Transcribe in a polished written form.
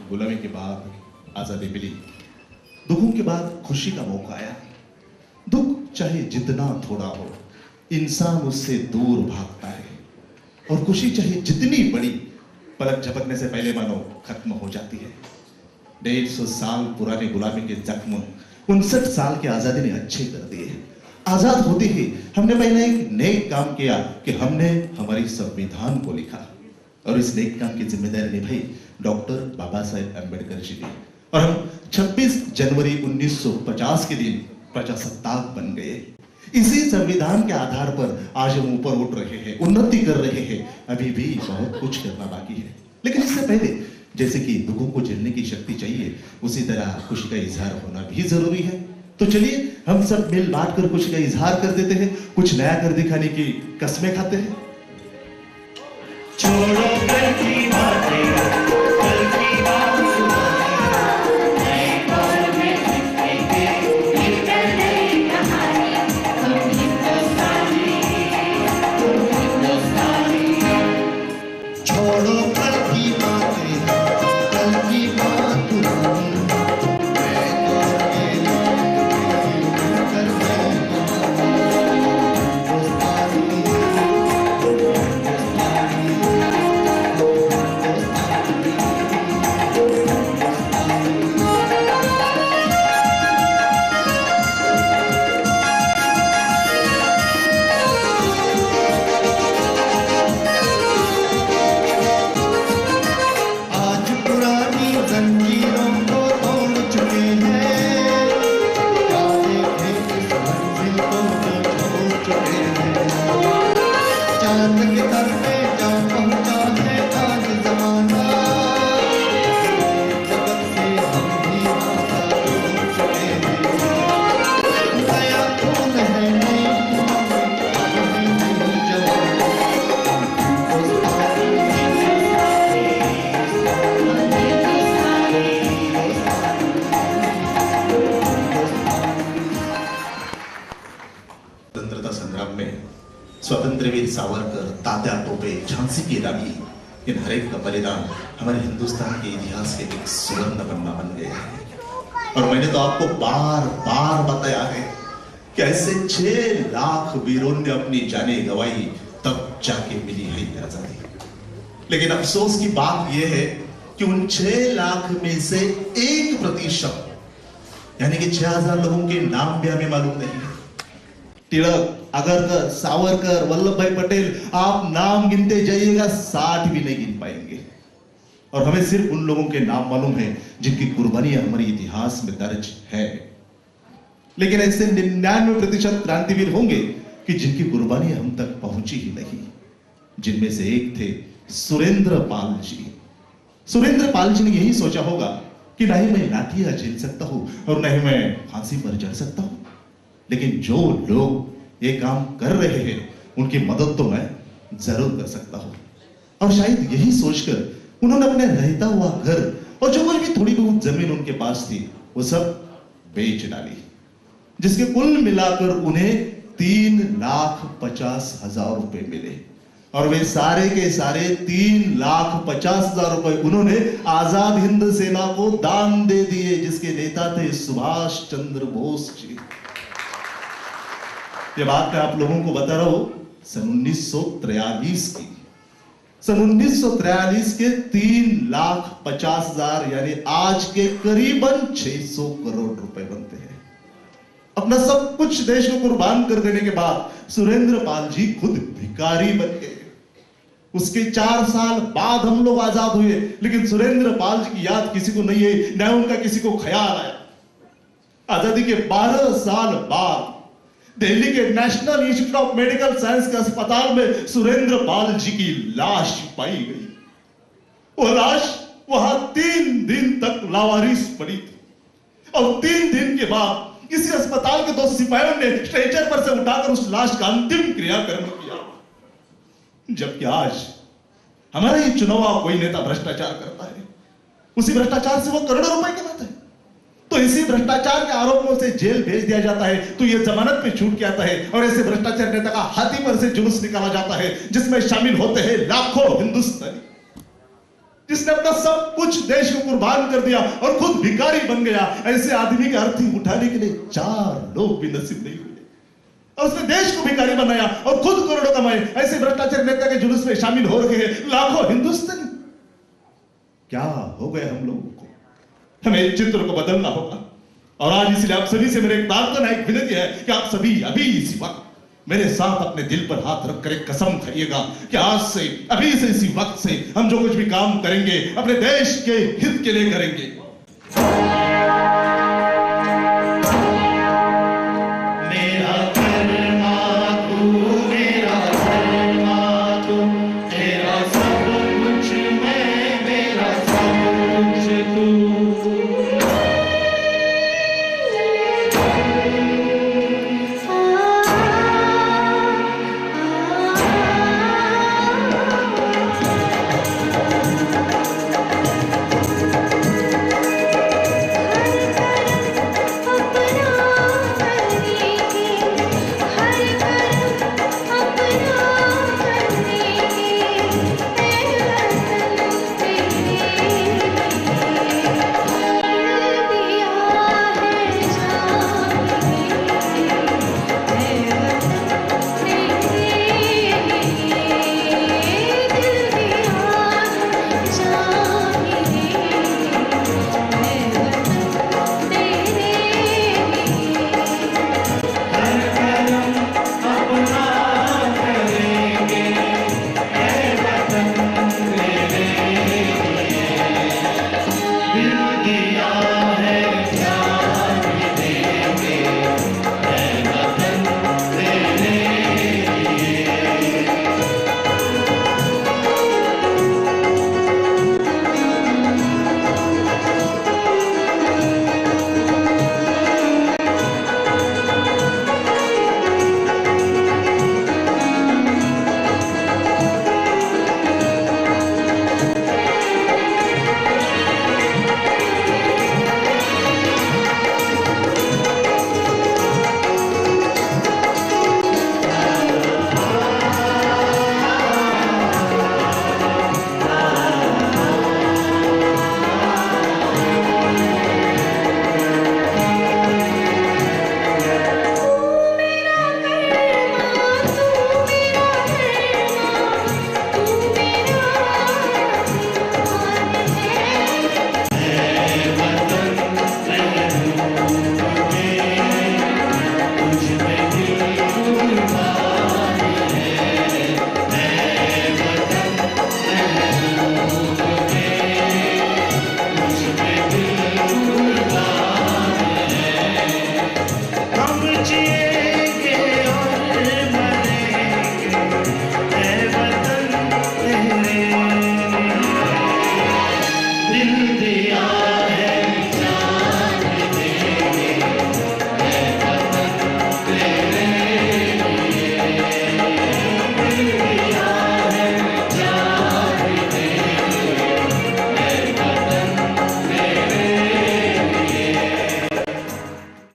गुलामी के बाद आजादी मिली, दुखों के बाद खुशी का मौका आया। दुख चाहे जितना थोड़ा हो, इंसान उससे दूर भागता है, और खुशी चाहे जितनी बड़ी, पलक झपकने से पहले मानो खत्म हो जाती है। 150 साल पुराने गुलामी के जख्म 59 साल की आजादी ने अच्छे कर दिए। आजाद होते ही हमने पहले एक नेक काम किया कि हमने हमारी संविधान को लिखा, और इस नेक काम की जिम्मेदारी निभाई डॉक्टर बाबा साहेब अम्बेडकर जी ने, और हम 26 जनवरी 1950 के दिन प्रजासत्ताक बन गए। इसी संविधान के आधार पर आज हम ऊपर उठ रहे हैं, उन्नति कर रहे हैं। अभी भी बहुत कुछ करना बाकी है, लेकिन इससे पहले जैसे कि दुखों को झेलने की शक्ति चाहिए, उसी तरह खुशी का इजहार होना भी जरूरी है। तो चलिए हम सब मिल बांट कर खुशी का इजहार कर देते हैं, कुछ नया कर दिखाने की कस्में खाते हैं। छोड़ो कल की बातें, कल की बात स्वतंत्र वीर सावरकर, तात्या टोपे, झांसी की रानी, इन हर एक का बलिदान हमारे हिंदुस्तान के इतिहास के एक सुवर्ण पन्ना बन गया है। और मैंने तो आपको बार बार बताया है कि ऐसे 6 लाख वीरों ने अपनी जानें गंवाई, तब जाके मिली है आजादी। लेकिन अफसोस की बात यह है कि उन 6 लाख में से 1% यानी कि 6000 लोगों के नाम भी हमें मालूम नहीं है। तिलक, आगरकर, सावरकर, वल्लभ भाई पटेल, आप नाम गिनते जाइएगा 60 भी नहीं गिन पाएंगे। और हमें सिर्फ उन लोगों के नाम मालूम है जिनकी कुर्बानियां हमारे इतिहास में दर्ज है। लेकिन ऐसे 99% क्रांतिवीर होंगे कि जिनकी कुर्बानी हम तक पहुंची ही नहीं। जिनमें से एक थे सुरेंद्र पाल जी। सुरेंद्र पाल जी ने यही सोचा होगा कि ना ही मैं लाठियां झेल सकता हूं और ना ही मैं फांसी पर चढ़ सकता हूं, लेकिन जो लोग ये काम कर रहे हैं उनकी मदद तो मैं जरूर कर सकता हूं। और शायद यही सोचकर उन्होंने अपने रहता हुआ घर और जो कुछ भी थोड़ी बहुत जमीन उनके पास थी वो सब बेच डाली, जिसके कुल मिलाकर उन्हें 3,50,000 रुपए मिले। और वे सारे के सारे 3,50,000 रुपए उन्होंने आजाद हिंद सेना को दान दे दिए, जिसके नेता थे सुभाष चंद्र बोस जी। ये बात मैं आप लोगों को बता रहा हूं सन 1943 की। सन 1943 के 3,50,000 यानी आज के करीबन 600 करोड़ रुपए बनते हैं। अपना सब कुछ देश को कुर्बान कर देने के बाद सुरेंद्र पाल जी खुद भिखारी बन गए। उसके 4 साल बाद हम लोग आजाद हुए, लेकिन सुरेंद्र पाल जी की याद किसी को नहीं है, न उनका किसी को ख्याल आया। आजादी के 12 साल बाद दिल्ली के national institute of medical science के अस्पताल में सुरेंद्र पाल जी की लाश पाई गई। वो लाश वहां 3 दिन तक लावारिस पड़ी थी, और 3 दिन के बाद इसी अस्पताल के 2 सिपाहियों ने स्ट्रेचर पर से उठाकर उस लाश का अंतिम क्रियाकर्म किया। जबकि आज हमारा ही चुनाव कोई नेता भ्रष्टाचार करता है, उसी भ्रष्टाचार से वो करोड़ों रुपए कमाता है, तो इसी भ्रष्टाचार के आरोपों से जेल भेज दिया जाता है, तो ये जमानत पे छूट के आता है, और ऐसे भ्रष्टाचार नेता का हाथी पर से जुलूस निकाला जाता है जिसमें शामिल होते हैं लाखों हिंदुस्तानी। जिसने अपना सब कुछ देश को कुर्बान कर दिया और खुद भिखारी बन गया, ऐसे आदमी का अर्थी उठाने के लिए 4 लोग भी नसीब नहीं हुए, और उसने देश को भिखारी बनाया और खुद करोड़ों कमाए। ऐसे भ्रष्टाचार नेता के जुलूस में शामिल हो गए लाखों हिंदुस्तानी। क्या हो गया हम लोगों को? हमें इस चित्र को बदलना होगा। और आज इसलिए आप सभी से मेरे एक प्रार्थना, एक विनती है कि आप सभी अभी इसी वक्त मेरे साथ अपने दिल पर हाथ रखकर एक कसम खाइएगा कि आज से, अभी से, इसी वक्त से हम जो कुछ भी काम करेंगे अपने देश के हित के लिए करेंगे। मेरा कर्मा तू, मेरा धर्मा तू, तेरा सब कुछ मैं, मेरा सब कुछ तू। दिल दिया